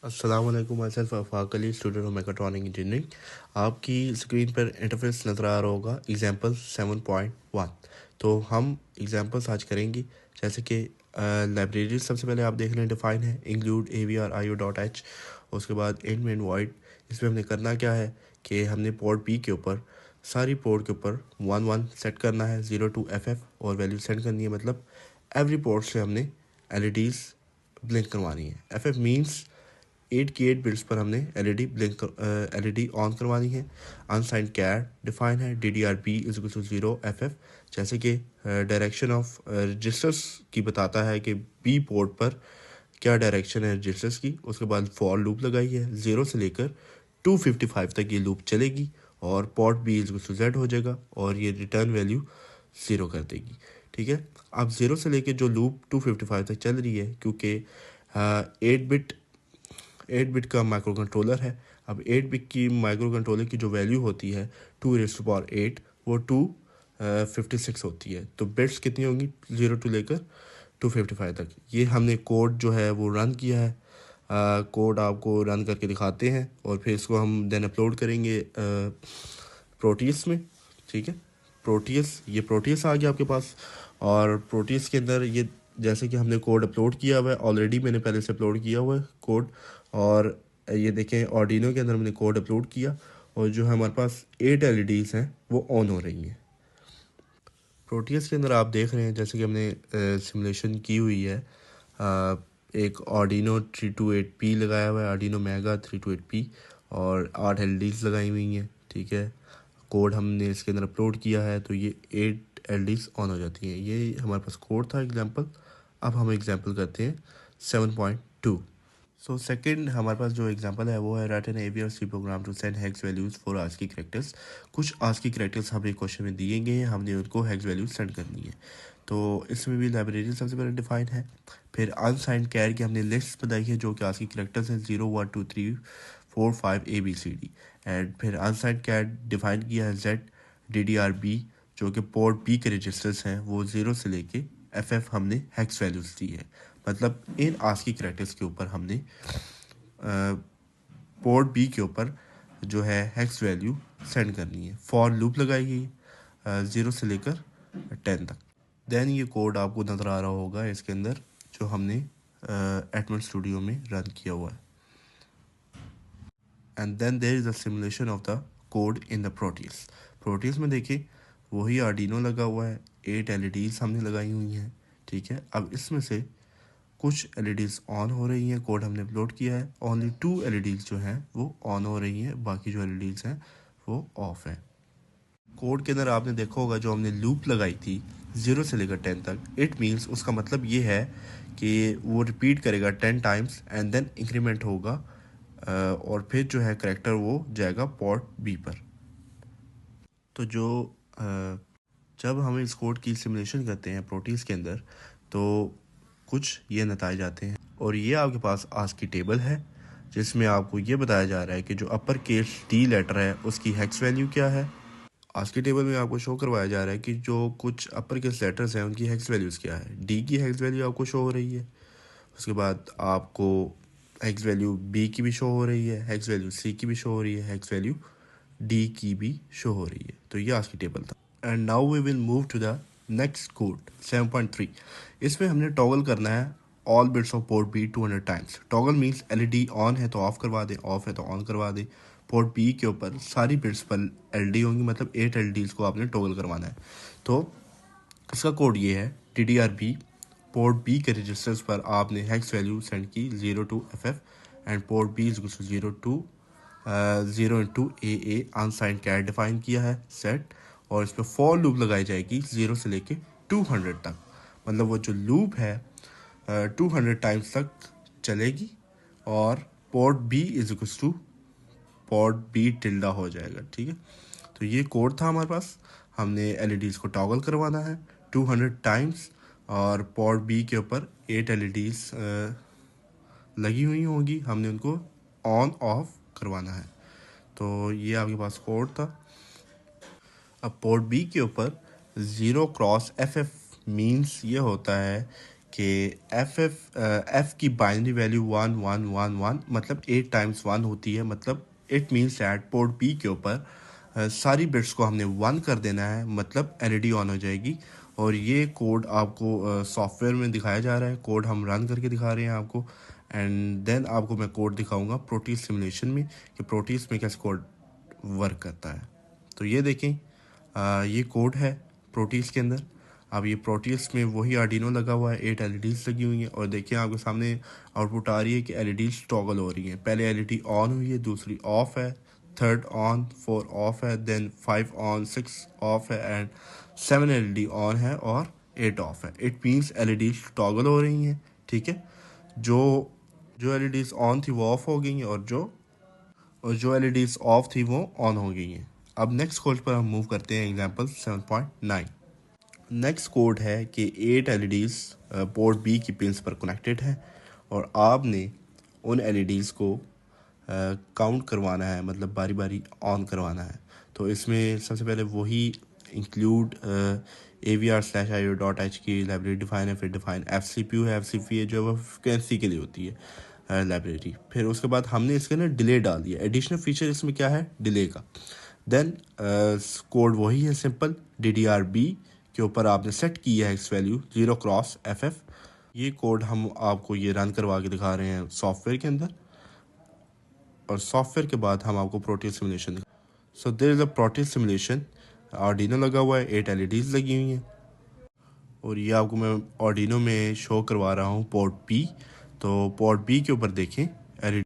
अस्सलाम वालेकुम। Myself Afaq Ali, student of mechatronic engineering. आपकी स्क्रीन पर इंटरफेस नज़र आ रहा होगा एग्जाम्पल 7.1। तो हम एग्जाम्पल्स आज करेंगे जैसे कि लाइब्रेरी सबसे पहले आप देख लें, डिफाइन है इंक्लूड avr.io.h। उसके बाद इन मेन वॉइड। इसमें हमने करना क्या है कि हमने पोर्ट पी के ऊपर सारी पोर्ट के ऊपर 1 1 सेट करना है, 0 to FF और वैल्यू सेंड करनी है। मतलब एवरी पोर्ट से हमने LEDs ब्लिंक करवानी है। FF मीन्स 8 की 8 बिट्स पर हमने LED ऑन करवानी है। अनसाइंड कैर डिफाइन है DDR-B = 0 FF, जैसे कि डायरेक्शन ऑफ रजिस्टर्स की बताता है कि बी पोर्ट पर क्या डायरेक्शन है रजिस्टर्स की। उसके बाद फॉर लूप लगाई है, 0 से लेकर 255 तक ये लूप चलेगी और पोर्ट B = Z हो जाएगा और ये रिटर्न वैल्यू 0 कर देगी। ठीक है, अब 0 से लेकर जो लूप 255 तक चल रही है, क्योंकि 8 बिट का माइक्रो कंट्रोलर है। अब 8 बिट की माइक्रो कंट्रोलर की जो वैल्यू होती है 2⁸ वो 256 होती है। तो बिट्स कितनी होंगी 0 to लेकर 255 तक। ये हमने कोड जो है वो रन किया है। कोड आपको रन करके दिखाते हैं और फिर इसको हम देन अपलोड करेंगे प्रोटीज में। ठीक है, प्रोटीज आ गया आपके पास। और प्रोटीज के अंदर ये जैसे कि हमने कोड अपलोड किया हुआ है, ऑलरेडी मैंने पहले से अपलोड किया हुआ है कोड। और ये देखें आर्डिनो के अंदर मैंने कोड अपलोड किया और जो हमारे पास 8 LEDs हैं वो ऑन हो रही हैं। प्रोटीज के अंदर आप देख रहे हैं जैसे कि हमने सिमुलेशन की हुई है। एक आर्डिनो 328P लगाया हुआ है, आर्डिनो मेगा 328P, और 8 LEDs लगाई हुई हैं। ठीक है, कोड हमने इसके अंदर अपलोड किया है तो ये 8 LEDs ऑन हो जाती हैं। ये हमारे पास कोड था एग्जांपल। अब हम एग्जांपल करते हैं 7.2। सो सेकंड हमारे पास जो एग्जांपल है वो है write an AVR C program to send hex values for ASCII characters. कुछ ASCII कैरेक्टर्स हमें क्वेश्चन में दिए गए हैं, हमने उनको हेक्स वैल्यूज सेंड करनी है। तो इसमें भी लाइब्रेरी सबसे पहले डिफाइन है। फिर अनसाइंड कैर की हमने लिस्ट बताई है जो कि ASCII कैरेक्टर्स हैं 0 1 2 3 4 5 ABCD। एंड फिर अनसाइंड कैर डिफाइन किया है ZDDR-B, जो कि पोर्ट B के रजिस्टर्स हैं वो 0 से लेके FF हमने हेक्स वैल्यूज़ दी है। मतलब इन ASCII कैरेक्टर्स के ऊपर हमने पोर्ट B के ऊपर जो है हेक्स वैल्यू सेंड करनी है। फॉर लूप लगाई गई 0 से लेकर 10 तक। देन ये कोड आपको नज़र आ रहा होगा इसके अंदर जो हमने एटमन स्टूडियो में रन किया हुआ है। And then there is a simulation of the code in the Proteus में देखिए वही आर्डिनो लगा हुआ है, 8 LEDs हमने लगाई हुई हैं। ठीक है, अब इसमें से कुछ LEDs ऑन हो रही हैं, कोड हमने अपलोड किया है। ओनली 2 LEDs जो हैं वो ऑन हो रही हैं, बाकी जो LEDs हैं वो ऑफ हैं। कोड के अंदर आपने देखा होगा जो हमने लूप लगाई थी 0 से लेकर 10 तक, इट मीन्स उसका मतलब ये है कि वो रिपीट करेगा 10 टाइम्स एंड देन इंक्रीमेंट होगा और फिर जो है करेक्टर वो जाएगा पोर्ट B पर। तो जब हम इस कोड की सिमुलेशन करते हैं प्रोटीज के अंदर तो कुछ ये नताइज आते हैं। और ये आपके पास ASCII टेबल है जिसमें आपको ये बताया जा रहा है कि जो अपर केस D लेटर है उसकी हेक्स वैल्यू क्या है। ASCII टेबल में आपको शो करवाया जा रहा है कि जो कुछ अपर केस लेटर्स हैं उनकी हेक्स वैल्यूज़ क्या है। D की हेक्स वैल्यू आपको शो हो रही है। उसके बाद आपको हेक्स वैल्यू B की भी शो हो रही है, हेक्स वैल्यू C की भी शो हो रही है, हेक्स वैल्यू D की भी शो हो रही है। तो ये ASCII टेबल था। And now we will move to the next code 7.3। इसमें हमने टॉगल करना है all bits of port B 200 times. Toggle means LED on है तो ऑफ करवा दें, ऑफ है तो ऑन करवा दें। पोर्ट B के ऊपर सारी बिट्स पर LED होंगी, मतलब 8 LEDs को आपने टॉगल करवाना है। तो इसका कोड ये है DDR-B। पोर्ट B के रजिस्टर्स पर आपने हेक्स वैल्यू सेंड की 0 to FF and port B = 0 to 0 into AA unsigned char define किया है सेट, और इस पर फॉर लूप लगाई जाएगी 0 से लेके 200 तक। मतलब वो जो लूप है 200 टाइम्स तक चलेगी और port B = port B tilde हो जाएगा। ठीक है, तो ये कोड था हमारे पास। हमने LEDs को टॉगल करवाना है 200 टाइम्स और पोर्ट B के ऊपर 8 LEDs लगी हुई होंगी, हमने उनको ऑन ऑफ करवाना है। तो ये आपके पास कोड था। अब पोर्ट B के ऊपर 0 क्रॉस FF मीन्स ये होता है कि एफ की बाइनरी वैल्यू 1 1 1 1 मतलब 8 टाइम्स 1 होती है, मतलब it means that port B के ऊपर सारी बिट्स को हमने 1 कर देना है, मतलब एलईडी ऑन हो जाएगी। और ये कोड आपको सॉफ्टवेयर में दिखाया जा रहा है, कोड हम रन करके दिखा रहे हैं आपको। एंड देन आपको मैं कोड दिखाऊंगा प्रोटीज सिमुलेशन में कि प्रोटीज में कैसे कोड वर्क करता है। तो ये देखें, ये कोड है प्रोटीज के अंदर। अब ये प्रोटीज में वही आर्डिनो लगा हुआ है, 8 एलईडीज लगी हुई हैं। और देखिए आपके सामने आउटपुट आ रही है कि एलईडीज टॉगल हो रही हैं। पहले एलईडी ऑन हुई है, दूसरी ऑफ है, थर्ड ऑन, 4 ऑफ है, देन 5 ऑन, 6 ऑफ है एंड 7 एलईडी ऑन है और 8 ऑफ है। इट मीन्स एलईडीज टॉगल हो रही हैं, ठीक है। जो जो एलईडीज ऑन थी वो ऑफ हो गई हैं और जो एलईडीज ऑफ थी वो ऑन हो गई हैं। अब नेक्स्ट कोड पर हम मूव करते हैं, एग्जांपल 7.9। नेक्स्ट कोड है कि 8 एलईडीज पोर्ट बी की पिंस पर कनेक्टेड है और आपने उन एलईडीज को काउंट करवाना है, मतलब बारी बारी ऑन करवाना है। तो इसमें सबसे पहले वही इंक्लूड avr/io.h की लाइब्रेरी डिफाइन है, फिर डिफाइन fcpu है। fcpu जो है वो फ्रिक्वेंसी के लिए होती है लाइब्रेरी। फिर उसके बाद हमने इसके अंदर डिले डाल दिया। एडिशनल फीचर इसमें क्या है, डिले का। देन कोड वही है, सिंपल DDR-B के ऊपर आपने सेट किया है इस वैल्यू 0x FF। ये कोड हम आपको ये रन करवा के दिखा रहे हैं सॉफ्टवेयर के अंदर, और सॉफ्टवेयर के बाद हम आपको प्रोटीज सिमुलेशन दिखा। So there is a Proteus simulation. Arduino लगा हुआ है, 8 एलईडीज लगी हुई हैं और ये आपको मैं आर्डिनो में शो करवा रहा हूँ पोर्ट बी। तो पोर्ट बी के ऊपर देखें, LED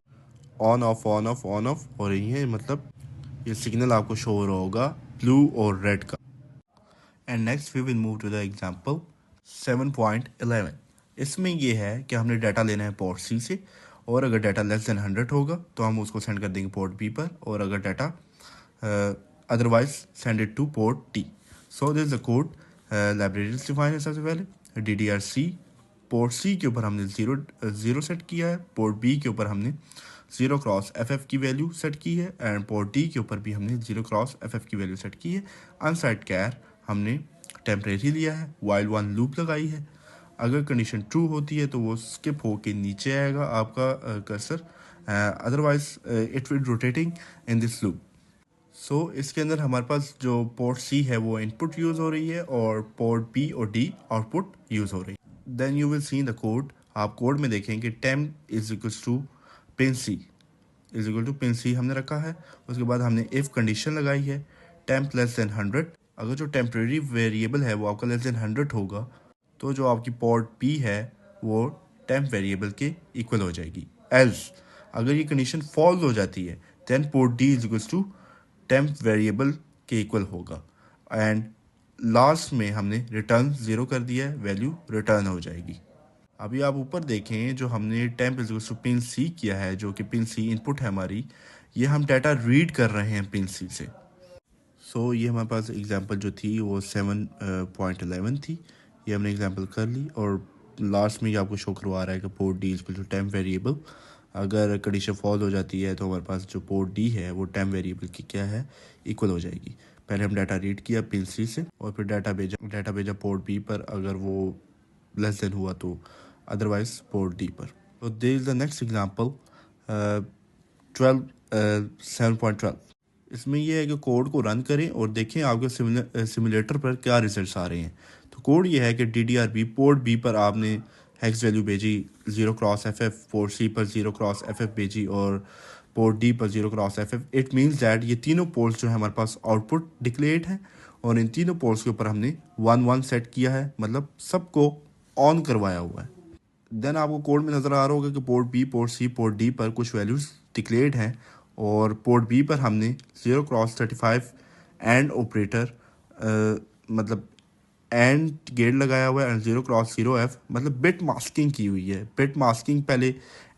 on off on off on off हो रही है, मतलब ये सिग्नल आपको शो हो रहा होगा ब्लू और रेड का। And next we will move to the example 7.11। इसमें ये है कि हमने डाटा लेना है पोर्ट सी से, और अगर डाटा लेस देन 100 होगा तो हम उसको सेंड कर देंगे पोर्ट बी पर, और अगर data otherwise send it two port T. So this the code libraries define है। सबसे पहले DDR-C, पोर्ट सी के ऊपर हमने ज़ीरो सेट किया है, पोर्ट बी के ऊपर हमने 0x FF की वैल्यू सेट की है, एंड पोर्ट डी के ऊपर भी हमने 0x FF की वैल्यू सेट की है। अनसेट कैर हमने टेम्परेरी लिया है, वाइल वन लूप लगाई है। अगर कंडीशन ट्रू होती है तो वो स्किप होके नीचे आएगा आपका cursor, otherwise it will rotating in this loop. So इसके अंदर हमारे पास जो पोर्ट सी है वो इनपुट यूज़ हो रही है और पोर्ट बी और डी आउटपुट यूज़ हो रही है। Then you will see the code. आप कोड में देखेंगे temp is equals to pin C is equal to pin C हमने रखा है। उसके बाद हमने इफ़ कंडीशन लगाई है temp लेस देन 100। अगर जो टेम्प्रेरी वेरिएबल है वो आपका लेस देन 100 होगा तो जो आपकी पोर्ट पी है वो temp वेरिएबल के इक्वल हो जाएगी। एल्स अगर ये कंडीशन फॉल्स हो जाती है then port D is equals to temp variable के इक्वल होगा। एंड लास्ट में हमने रिटर्न 0 कर दिया है, वैल्यू रिटर्न हो जाएगी। अभी आप ऊपर देखें, जो हमने temp is equals to pin C किया है, जो कि पिन सी इनपुट है हमारी, ये हम डाटा रीड कर रहे हैं पिन सी से। सो ये हमारे पास एग्जांपल जो थी वो 7.11 थी, ये हमने एग्जांपल कर ली। और लास्ट में ये आपको शो करवा रहा है कि port D equal to temp variable. अगर कंडीशन फॉल्स हो जाती है तो हमारे पास जो पोर्ट डी है वो temp वेरिएबल की क्या है, इक्वल हो जाएगी। पहले हम डाटा रीड किया पिन सी से और फिर डाटा भेजा पोर्ट बी पर, अगर वो लेस देन हुआ तो अदरवाइज पोर्ट डी पर। तो there is the next example 7.12। इसमें यह है कि कोड को रन करें और देखें आपके सिमुलेटर पर क्या रिजल्ट्स आ रहे हैं। तो कोड ये है कि DDR-B पोर्ट बी पर आपने हेक्स वैल्यू भेजी 0x FF, पोर्ट सी पर 0x FF भेजी और पोर्ट डी पर 0x FF। It means that ये तीनों पोर्ट्स जो है हमारे पास आउटपुट डिक्लेयर्ड है और इन तीनों पोर्ट्स के ऊपर हमने 1 1 सेट किया है, मतलब सबको ऑन करवाया हुआ है। देन आपको कोड में नज़र आ रहा होगा कि port B, port C, port D पर कुछ वैल्यूज़ डिक्लेयर्ड हैं और पोर्ट बी पर हमने 0x35 एंड ऑपरेटर मतलब एंड गेट लगाया हुआ है एंड 0x0F मतलब बिट मास्किंग की हुई है। बिट मास्किंग पहले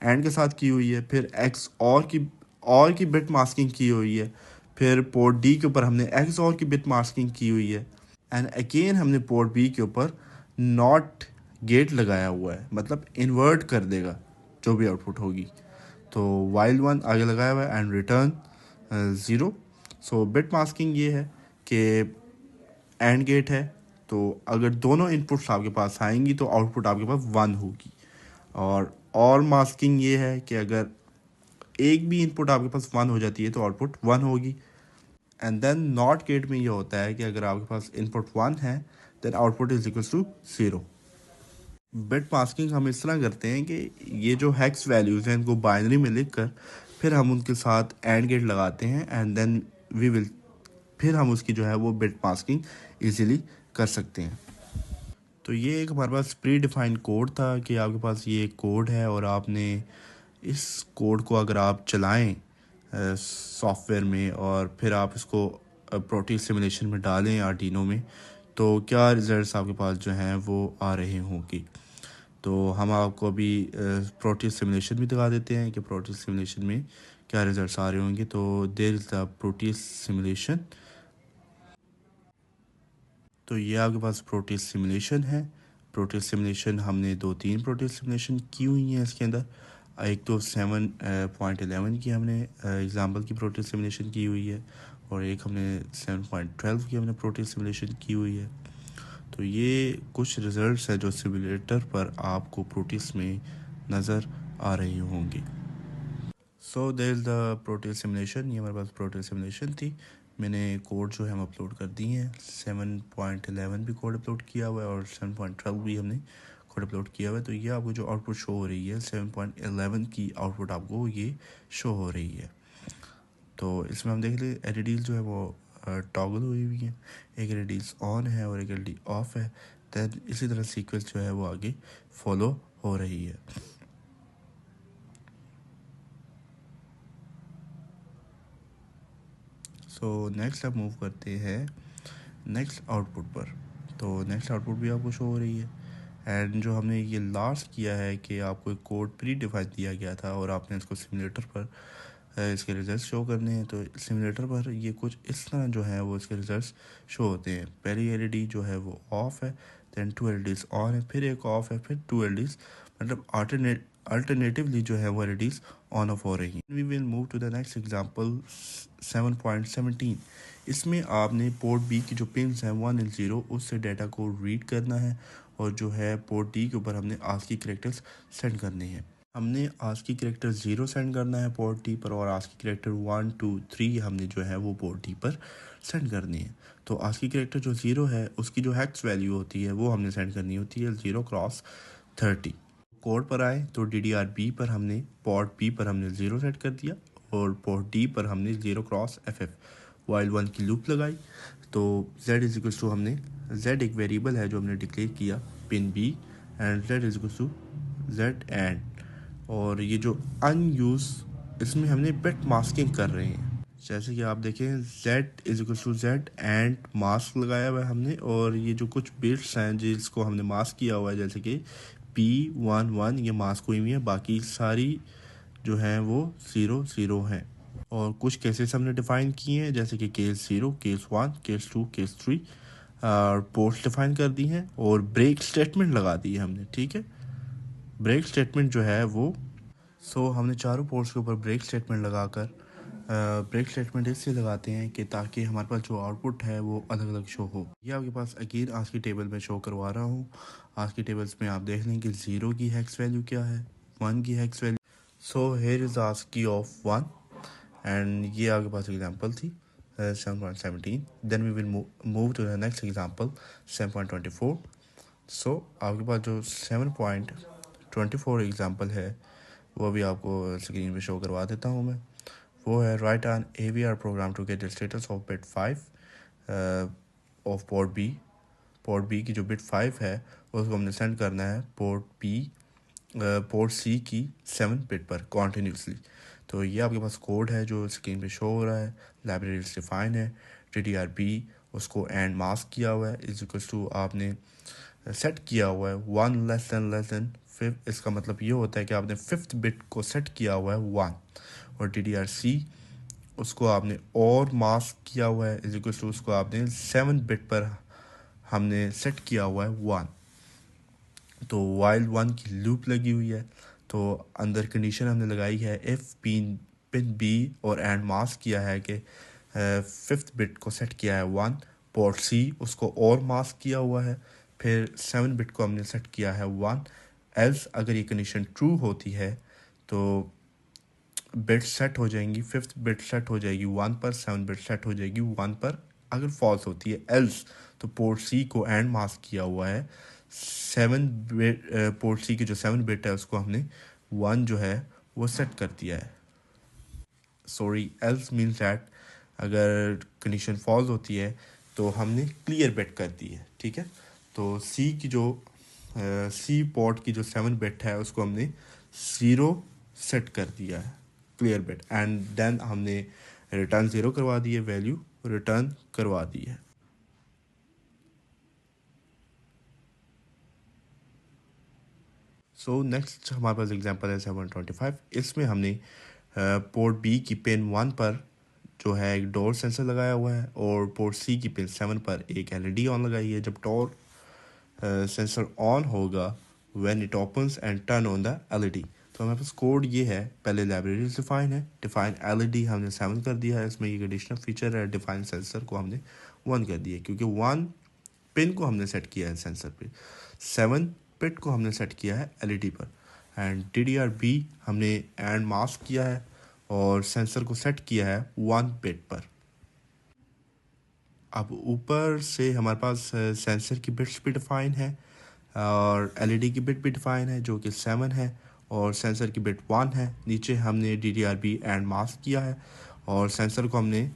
एंड के साथ की हुई है, फिर एक्स और की बिट मास्किंग की हुई है, फिर पोर्ट डी के ऊपर हमने एक्स और की बिट मास्किंग की हुई है, एंड अगेन हमने पोर्ट बी के ऊपर नॉट गेट लगाया हुआ है, मतलब इन्वर्ट कर देगा जो भी आउटपुट होगी। तो वाइल वन आगे लगाया हुआ है and return 0। So bit masking ये है कि एंड गेट है, तो अगर दोनों इनपुट्स आपके पास आएंगी तो आउटपुट आपके पास 1 होगी। और मास्किंग ये है कि अगर एक भी इनपुट आपके पास 1 हो जाती है तो आउटपुट 1 होगी। एंड देन नॉट गेट में ये होता है कि अगर आपके पास इनपुट 1 है then output is equal to 0। Bit masking हम इस तरह करते हैं कि ये जो हेक्स वैल्यूज़ हैं इनको बाइनरी में लिख कर फिर हम उनके साथ एंड गेट लगाते हैं एंड देन वी विल फिर हम उसकी जो है वो बिट मास्किंग इजीली कर सकते हैं। तो ये एक हमारे पास प्री डिफाइंड कोड था कि आपके पास ये कोड है और आपने इस कोड को अगर आप चलाएं सॉफ्टवेयर में और फिर आप इसको प्रोटीज सिमुलेशन में डालें आर्डिनो में तो क्या रिजल्ट्स आपके पास जो हैं वो आ रहे होंगे। तो हम आपको अभी प्रोटीज सिमुलेशन भी दिखा देते हैं कि प्रोटीज सिमुलेशन में क्या रिजल्ट्स आ रहे होंगे। तो there is the Proteus simulation. तो ये आपके पास प्रोटीज सिमुलेशन है। प्रोटीज सिमुलेशन हमने 2-3 प्रोटीज सिमुलेशन की हुई हैं इसके अंदर। एक तो 7.11 की हमने एग्जांपल की प्रोटीज सिमुलेशन की हुई है और एक हमने 7.12 की हमने प्रोटीज सिमुलेशन की हुई है। तो ये कुछ रिजल्ट्स है जो सिमुलेटर पर आपको प्रोटीज में नज़र आ रही होंगी। So there is the Proteus simulation. ये हमारे पास प्रोटीज सिमुलेशन थी। मैंने कोड जो है हम अपलोड कर दिए हैं। 7.11 भी कोड अपलोड किया हुआ है और 7.12 भी हमने कोड अपलोड किया हुआ है। तो ये आपको जो आउटपुट शो हो रही है 7.11 की आउटपुट आपको ये शो हो रही है। तो इसमें हम देख ले एलईडीज जो है वो टॉगल हुई हुई हैं। एक एलईडी ऑन है और एक एलईडी ऑफ है। दैन इसी तरह सीक्वेंस जो है वो आगे फॉलो हो रही है। सो नेक्स्ट आप मूव करते हैं नेक्स्ट आउटपुट पर। तो नेक्स्ट आउटपुट भी आपको शो हो रही है। एंड जो हमने ये लास्ट किया है कि आपको एक कोड प्री डिफाइन दिया गया था और आपने इसको सिमुलेटर पर इसके रिजल्ट्स शो करने हैं। तो सिमुलेटर पर ये कुछ इस तरह जो है वो इसके रिजल्ट्स शो होते हैं। पहली एलईडी जो है वो ऑफ है, दैन 2 एलईडीज ऑन है, फिर एक ऑफ है, फिर 2 एलईडीज मतलब अल्टरनेटिवली जो है वो एलईडीज ऑन ऑफ हो रही हैं। We will move to the next example 7.17। इसमें आपने पोर्ट बी की जो पिन्स हैं 1 और 0 उससे डाटा को रीड करना है और जो है पोर्ट डी के ऊपर हमने आस्की कैरेक्टर्स सेंड करने हैं। हमने आस्की कैरेक्टर 0 सेंड करना है पोर्ट डी पर और आस्की कैरेक्टर 1, 2, 3 हमने जो है वो पोर्ट डी पर सेंड करनी है। तो आस्की कैरेक्टर जो 0 है उसकी जो हेक्स वैल्यू होती है वो हमने सेंड करनी होती है 0x30। कोड पर आए तो DDR-B पर हमने पोर्ट बी पर हमने 0 सेट कर दिया और पोर्ट डी पर हमने 0x FF वाइल 1 की लूप लगाई। तो z इज इक्वल टू हमने z एक वेरिएबल है जो हमने डिक्लेयर किया pin B and z is equal to z and. और ये जो अनयूज इसमें हमने बिट मास्किंग कर रहे हैं। जैसे कि आप देखें z is equal to z and mask लगाया हुआ है हमने और ये जो कुछ बिट्स हैं जिसको हमने मास्क किया हुआ है जैसे कि P11 ये मास्क हुई हुई है, बाकी सारी जो हैं वो 0 हैं। और कुछ केसेस हमने डिफाइन किए हैं जैसे कि केस 0, केस 1, केस 2, केस 3 और पोर्ट्स डिफाइन कर दी हैं और ब्रेक स्टेटमेंट लगा दी है हमने। ठीक है, ब्रेक स्टेटमेंट जो है वो हमने चारों पोर्ट्स के ऊपर ब्रेक स्टेटमेंट लगाकर ब्रेक स्टेटमेंट इससे लगाते हैं कि ताकि हमारे पास जो आउटपुट है वो अलग अलग शो हो। ये आपके पास अगेन आज की टेबल में शो करवा रहा हूँ। आज की टेबल्स में आप देख लें कि 0 की हेक्स वैल्यू क्या है, 1 की hex value. So here is ASCII of 1 and ये आपके पास एग्जांपल थी 7.17। Then we will move to the next example 7.24। So आपके पास जो 7.24 एग्जांपल है वो भी आपको स्क्रीन पे शो करवा देता हूँ मैं। वो है write an AVR program to get the status of bit 5 of port B. Port B की जो बिट 5 है उसको हमने सेंड करना है पोर्ट सी की 7 बिट पर कॉन्टीन्यूसली। तो ये आपके पास कोड है जो स्क्रीन पे शो हो रहा है। लाइब्रेरी डिफाइन है, DDR-B उसको एंड मास्क किया हुआ है इज इक्वल टू आपने सेट किया हुआ है 1 लेस देन 5। इसका मतलब ये होता है कि आपने 5th बिट को सेट किया हुआ है 1 और DDR-C उसको आपने और मास्क किया हुआ है इज इक्वल टू उसको आपने 7 बिट पर हमने सेट किया हुआ है 1। तो वाइल 1 की लूप लगी हुई है। तो अंदर कंडीशन हमने लगाई है इफ पिन बी और एंड मास्क किया है कि 5th बिट को सेट किया है 1, पोर्ट सी उसको और मास्क किया हुआ है, फिर 7 बिट को हमने सेट किया है 1। एल्स अगर ये कंडीशन ट्रू होती है तो बिट सेट हो जाएंगी, 5th बिट सेट हो जाएगी 1 पर, 7 बिट सेट हो जाएगी 1 पर अगर फॉल्स होती है। एल्स तो पोर्ट सी को एंड मास्क किया हुआ है 7 बिट, पोर्ट सी की जो 7 बिट है उसको हमने 1 जो है वो सेट कर दिया है। सॉरी, एल्स मीन्स दैट अगर कंडीशन फॉल्स होती है तो हमने क्लियर बिट कर दी है, ठीक है। तो सी की जो सी पोर्ट की जो 7 बिट है उसको हमने 0 सेट कर दिया है, क्लियर बिट, एंड देन हमने रिटर्न 0 करवा दी है, वैल्यू रिटर्न करवा दी है। सो नेक्स्ट हमारे पास एग्जांपल है 725। इसमें हमने पोर्ट बी की पिन 1 पर जो है एक डोर सेंसर लगाया हुआ है और पोर्ट सी की पिन 7 पर एक एलईडी ऑन लगाई है। जब डोर सेंसर ऑन होगा when it opens and turn on the LED. तो हमारे पास कोड ये है, पहले लाइब्रेरी डिफाइन है, डिफाइन एलईडी हमने 7 कर दिया है, इसमें ये कंडीशनल फीचर है, डिफाइन सेंसर को हमने 1 कर दिया क्योंकि 1 पिन को हमने सेट किया है सेंसर पे, 7 पिट को हमने सेट किया है एलईडी पर, एंड DDR-B हमने एंड मास्क किया है और सेंसर को सेट किया है 1 बिट पर। अब ऊपर से हमारे पास सेंसर की बिट्स भी डिफाइन है और एलईडी की बिट भी डिफाइन है जो कि 7 है और सेंसर की बिट 1 है। नीचे हमने DDR-B एंड मास्क किया है और सेंसर को हमने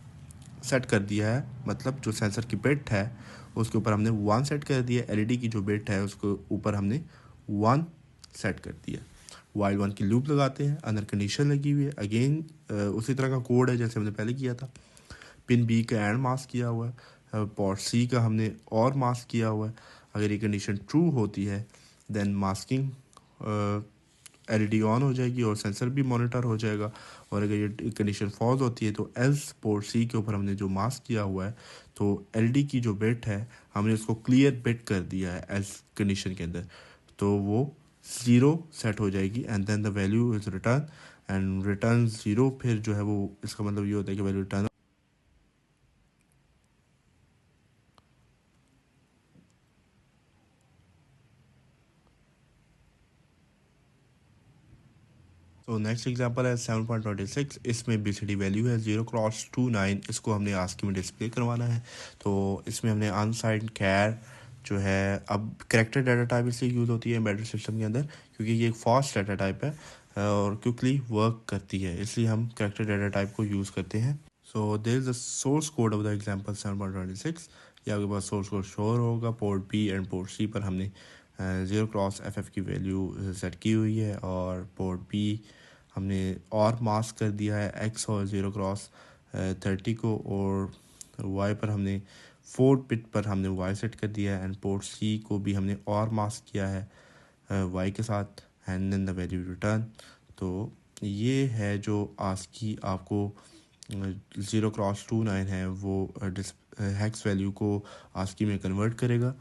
सेट कर दिया है, मतलब जो सेंसर की बिट है उसके ऊपर हमने 1 सेट कर दिया, एलईडी की जो बिट है उसके ऊपर हमने 1 सेट कर दिया। वाइल 1 की लूप लगाते हैं, अंदर कंडीशन लगी हुई है, अगेन उसी तरह का कोड है जैसे हमने पहले किया था। पिन बी का एंड मास्क किया हुआ है, पोर्ट सी का हमने और मास्क किया हुआ है। अगर ये कंडीशन ट्रू होती है देन मास्किंग एलईडी ऑन हो जाएगी और सेंसर भी मॉनिटर हो जाएगा, और अगर ये कंडीशन फॉल्स होती है तो एल्स पोर्ट सी के ऊपर हमने जो मास्क किया हुआ है तो एलईडी की जो बिट है हमने उसको क्लियर बिट कर दिया है एल्स कंडीशन के अंदर, तो वो 0 सेट हो जाएगी and then the value is return, and return 0 फिर जो है वो इसका मतलब ये होता है कि वैल्यू रिटर्न। तो नेक्स्ट एग्जांपल है 7.26। इसमें BCD वैल्यू है 0x29, इसको हमने आस्की में डिस्प्ले करवाना है। तो इसमें हमने अनसाइंड कैर जो है, अब करेक्टर डाटा टाइप इसलिए यूज़ होती है एम्बेडेड सिस्टम के अंदर क्योंकि ये एक फास्ट डाटा टाइप है और क्विकली वर्क करती है, इसलिए हम करेक्टर डाटा टाइप को यूज़ करते हैं। So there is the source code of the example 7.26। ये आपके पास सोर्स कोड शोर होगा, port B and port C पर हमने 0x FF की वैल्यू सेट की हुई है और पोर्ट बी हमने और मास्क कर दिया है एक्स और 0x30 को, और वाई पर हमने 4 बिट पर हमने वाई सेट कर दिया है, एंड पोर्ट सी को भी हमने और मास्क किया है वाई के साथ, and then the value return. तो ये है जो आस्की आपको 0x29 है वो हैक्स वैल्यू को आस्की में कन्वर्ट करेगा।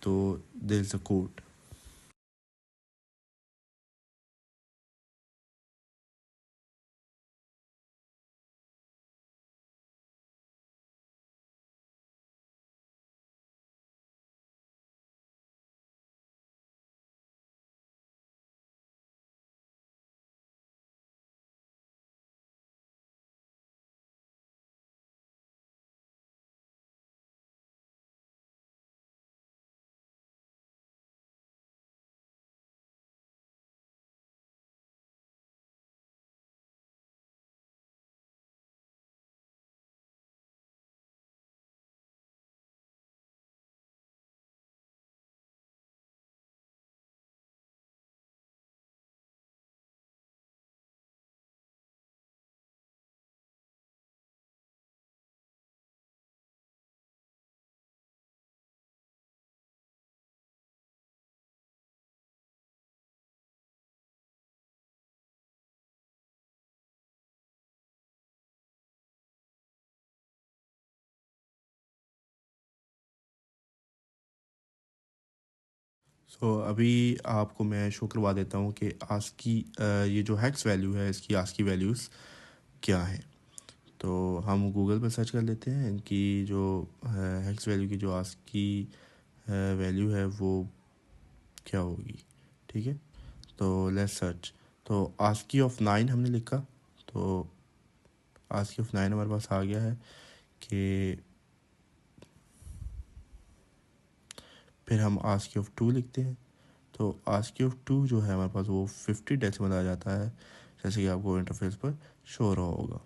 तो देयर इज़ अ कोड। सो अभी आपको मैं शो करवा देता हूँ कि आस्की ये जो हैक्स वैल्यू है इसकी आस्की वैल्यूज़ क्या है। तो हम गूगल पर सर्च कर लेते हैं इनकी जो हेक्स वैल्यू की जो आज की वैल्यू है वो क्या होगी, ठीक है। तो लेट्स सर्च। तो आस्की ऑफ 9 हमने लिखा, तो आस्की ऑफ 9 हमारे पास आ गया है कि फिर हम आस्की ऑफ 2 लिखते हैं। तो आस्की ऑफ 2 जो है हमारे पास वो 50 डेसिमल आ जाता है, जैसे कि आपको इंटरफेस पर शो रहा होगा।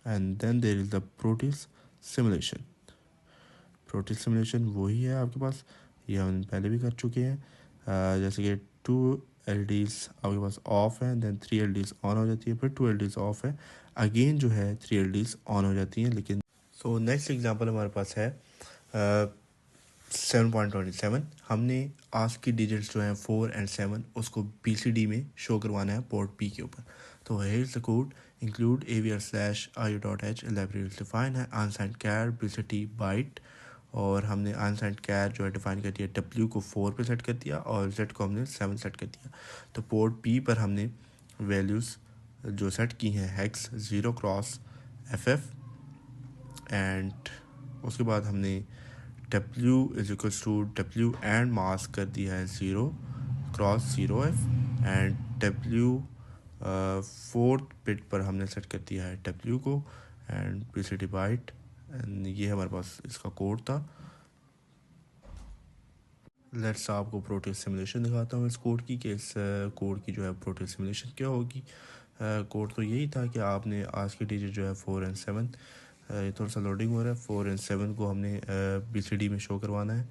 And then there is the Proteus simulation. Proteus simulation वही है आपके पास, ये हम पहले भी कर चुके हैं। जैसे कि 2 LEDs आपके पास ऑफ है, देन 3 LEDs ऑन हो जाती है, फिर 2 LEDs ऑफ है, अगेन जो है 3 LEDs ऑन हो जाती हैं। लेकिन सो नेक्स्ट एग्जांपल हमारे पास है 7.27। हमने आज की डिजिट्स जो हैं 4 और 7 उसको BCD में शो करवाना है पोर्ट P के ऊपर। तो here the code include avr/io.h library define है अनसाइंड कैर BCD बाइट, और हमने अनसाइंड कैर जो है डिफाइन कर दिया, W को 4 पे सेट कर दिया और Z को हमने 7 सेट कर दिया। तो पोर्ट P पर हमने वैल्यूज़ जो सेट की हैं हेक्स 0 क्रॉस FF, एंड उसके बाद हमने W is equals to W and mask कर दिया है 0 cross 0F, and W 4th bit पर हमने सेट कर दिया है W को एंड BCD बाइट, एंड ये हमारे पास इसका कोड था। लेट्स आपको प्रोटीज सिमुलेशन दिखाता हूँ इस कोड की, कि इस कोड की जो है प्रोटीज सिमुलेशन क्या होगी। कोड तो यही था कि आपने आज की डिजिट जो है 4 और 7, ये थोड़ा सा लोडिंग हो रहा है, 4 और 7 को हमने BCD में शो करवाना है,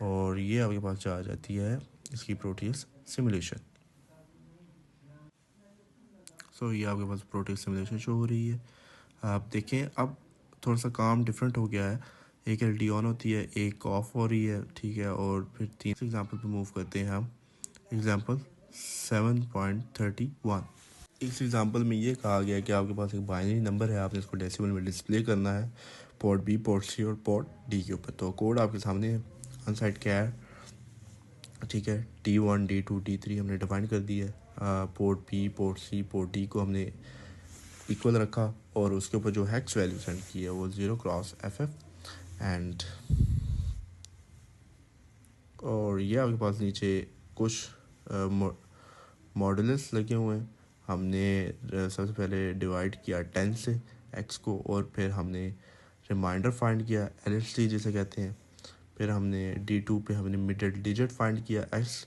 और ये आपके पास जा जाती है इसकी प्रोटीज सिमुलेशन। सो ये आपके पास प्रोटीज सिमुलेशन शो हो रही है। आप देखें अब थोड़ा सा काम डिफरेंट हो गया है, एक LD ऑन होती है, एक ऑफ हो रही है, ठीक है। और फिर 3 एग्जांपल पे मूव करते हैं हम। एग्जांपल 7.31। इस एग्जांपल में ये कहा गया है कि आपके पास एक बाइनरी नंबर है, आपने इसको डेसिमल में डिस्प्ले करना है पोर्ट B, पोर्ट C और पोर्ट D के ऊपर। तो कोड आपके सामने है, अनसाइड कैर, ठीक है, D1 D2 D3 हमने डिफाइन कर दी है। Port P, port C, port D को हमने इक्वल रखा, और उसके ऊपर जो हेक्स वैल्यू सेंड की है वो 0 क्रॉस FF, एंड और ये आपके पास नीचे कुछ मॉडुलस लगे हुए हैं। हमने सबसे पहले डिवाइड किया 10 से x को, और फिर हमने रिमाइंडर फाइंड किया, LHD जिसे कहते हैं। फिर हमने D2 पे हमने मिडिल डिजिट फाइंड किया x,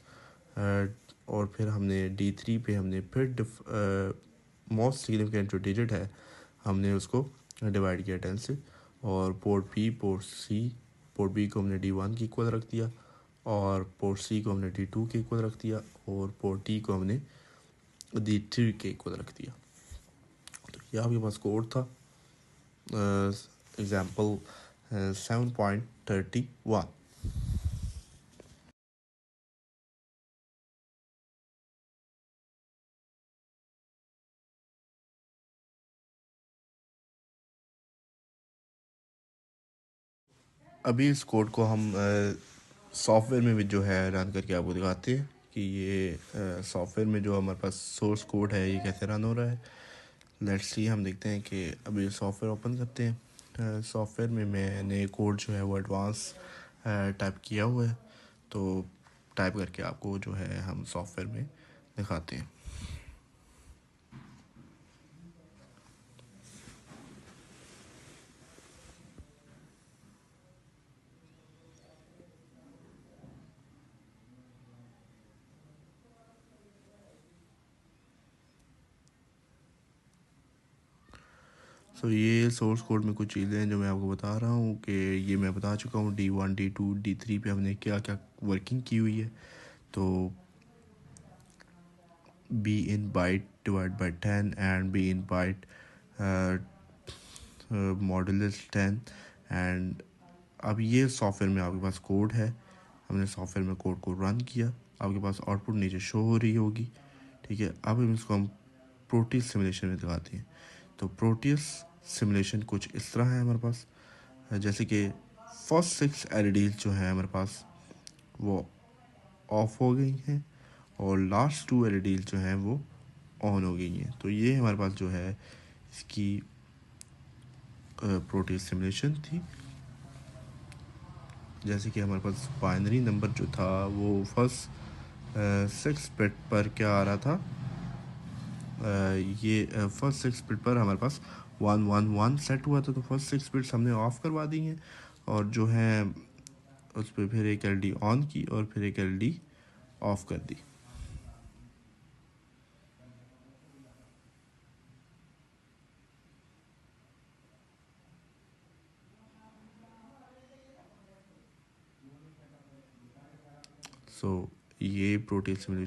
और फिर हमने D3 पे हमने फिर मोस्ट सिग्निफिकेंट जो डिजिट है हमने उसको डिवाइड किया 10 से, और port P, port C, port B को हमने D1 की इक्वल रख दिया, और पोर्ट C को हमने D2 के इक्वल रख दिया, और पोर्ट D को हमने D3 के इक्वल रख दिया। तो ये आपके पास कोड था एग्जाम्पल 7.31। अभी इस कोड को हम सॉफ्टवेयर में भी जो है रन करके आपको दिखाते हैं कि ये सॉफ्टवेयर में जो हमारे पास सोर्स कोड है ये कैसे रन हो रहा है। लेट्स सी, हम देखते हैं कि अभी सॉफ्टवेयर ओपन करते हैं। सॉफ्टवेयर में मैंने कोड जो है वो एडवांस टाइप किया हुआ है, तो टाइप करके आपको जो है हम सॉफ्टवेयर में दिखाते हैं। सो ये सोर्स कोड में कुछ चीज़ें हैं जो मैं आपको बता रहा हूँ कि ये मैं बता चुका हूँ D1 D2 D3 पे हमने क्या क्या वर्किंग की हुई है। तो B in byte divided by 10 and B in byte modulus 10, and अब ये सॉफ्टवेयर में आपके पास कोड है, हमने सॉफ्टवेयर में कोड को रन किया, आपके पास आउटपुट नीचे शो हो रही होगी, ठीक है। अब इसको हम प्रोटीज सिमुलेशन में दिखाते हैं। तो प्रोटीज सिमुलेशन कुछ इस तरह है हमारे पास, जैसे कि फर्स्ट 6 LEDs जो है हमारे पास वो ऑफ हो गई हैं, और लास्ट 2 LEDs जो हैं वो ऑन हो गई हैं। तो ये हमारे पास जो है इसकी प्रोटीज सिमुलेशन थी। जैसे कि हमारे पास बाइनरी नंबर जो था वो फर्स्ट 6 बिट पर क्या आ रहा था, ये फर्स्ट 6 बिट पर हमारे पास 111 सेट हुआ था। तो फर्स्ट 6 बिट्स हमने ऑफ़ करवा दी हैं और जो है उस पर फिर एक एलडी ऑन की और फिर एक एलडी ऑफ़ कर दी। सो ये प्रोटीज सिमुलेशन